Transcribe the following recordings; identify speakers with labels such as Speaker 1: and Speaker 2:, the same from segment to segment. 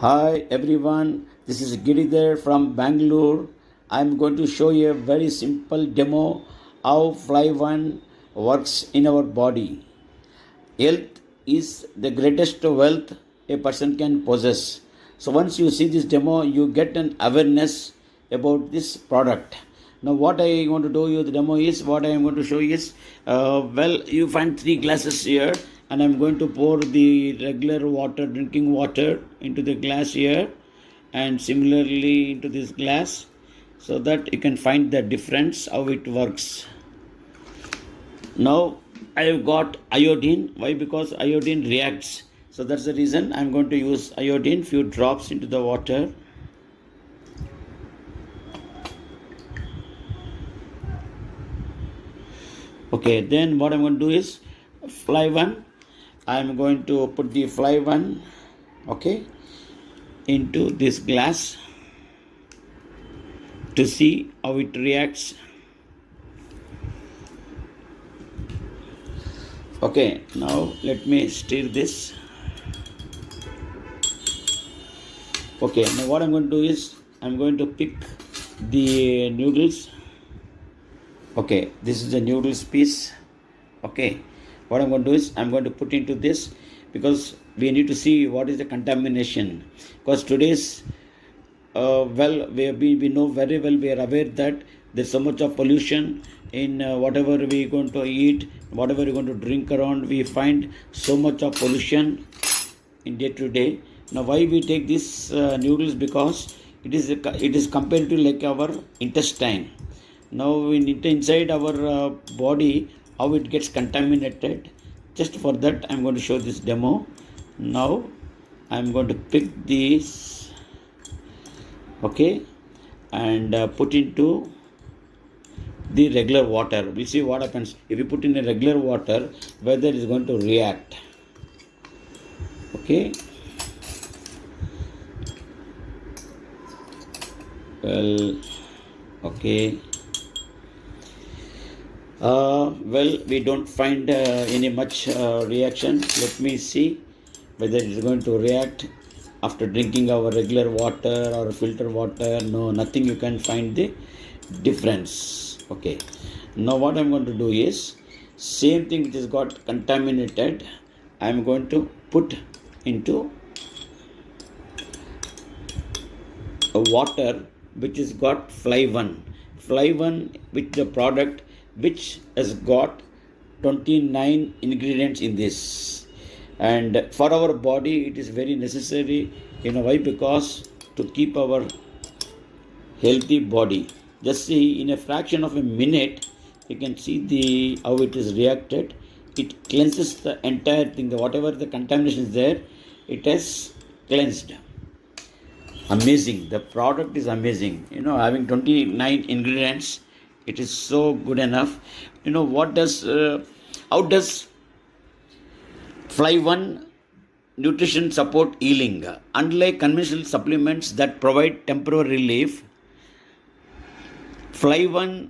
Speaker 1: Hi everyone, this is Giridhar from Bangalore. I am going to show you a very simple demo how fly1 works in our body. Health is the greatest wealth a person can possess. So once you see this demo, you get an awareness about this product. Now what I want to do you the demo is what I am going to show is you find 3 glasses here, and I am going to pour the regular water, drinking water, into the glass here, and similarly into this glass, so that you can find the difference how it works. Now I have got iodine. Why? Because iodine reacts. So that's the reason I am going to use iodine, few drops into the water. Okay, then what I'm going to do is fly1. I'm going to put the fly1, okay, into this glass to see how it reacts. Okay, now let me stir this. Okay, now what I'm going to do is I'm going to pick the noodles. Okay, this is the noodles piece. Okay, what I'm going to do is I'm going to put into this, because we need to see what is the contamination. Because today's we know very well, we are aware that there's so much of pollution in whatever we're going to eat, whatever we're going to drink around. We find so much of pollution in day to day. Now why we take this noodles? Because it is compared to like our intestine. Now inside our body, how it gets contaminated. Just for that I'm going to show this demo. Now I'm going to pick these, okay, and put into the regular water. We'll see what happens if you put in a regular water, whether it is going to react. Okay, well, okay. We don't find any much reaction. Let me see whether it is going to react after drinking our regular water or filter water. No, nothing. You can find the difference. Okay, now what I'm going to do is same thing which has got contaminated, I'm going to put into a water which has got fly1 with the product which has got 29 ingredients in this. And for our body it is very necessary. You know why? Because to keep our healthy body. Just see, in a fraction of a minute you can see how it is reacted. It cleanses the entire thing. Whatever the contamination is there, it has cleansed. Amazing. The product is amazing. Having 29 ingredients, it is so good enough. How does fly1 nutrition support healing? Unlike conventional supplements that provide temporary relief, fly1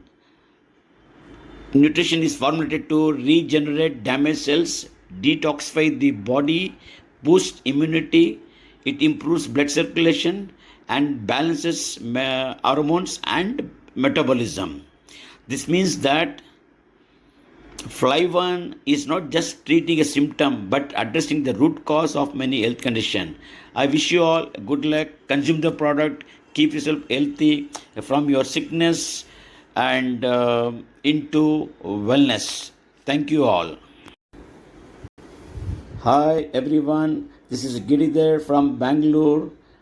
Speaker 1: nutrition is formulated to regenerate damaged cells, detoxify the body, boost immunity. It improves blood circulation and balances hormones and metabolism. This means that fly1 is not just treating a symptom but addressing the root cause of many health conditions. I wish you all good luck. Consume the product. Keep yourself healthy from your sickness and into wellness. Thank you all. Hi everyone, this is Giridhar from Bangalore.